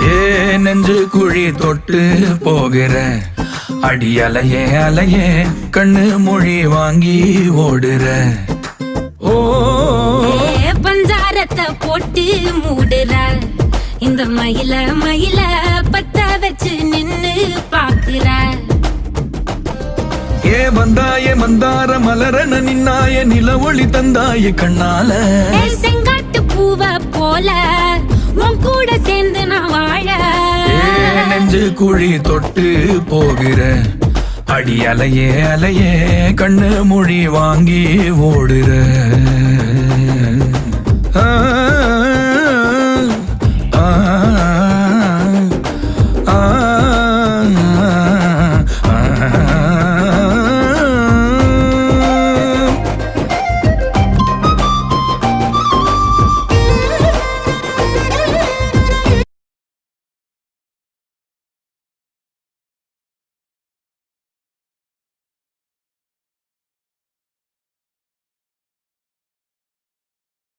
ஏ நெஞ்சு குழி தொட்டு போகிற அடி அலையே அலையே கண்ணு மொழி வாங்கி ஓடுற. ஓ பஞ்சாரத்தை போட்டு மூடுற இந்த மயில மயில பத்த வச்சு நின்னு பாக்குற. ஏ வந்தாய மந்தார மலரன நின்னாய நில ஒளி தந்தாய கண்ணால. செங்காட்டு பூவ போல உன் கூட சேர்ந்து நான் வாழ. நெஞ்சு குழி தொட்டு போகிற அடி அலையே அலையே கண்ணு மொழி வாங்கி ஓடுற. ஆ ஆ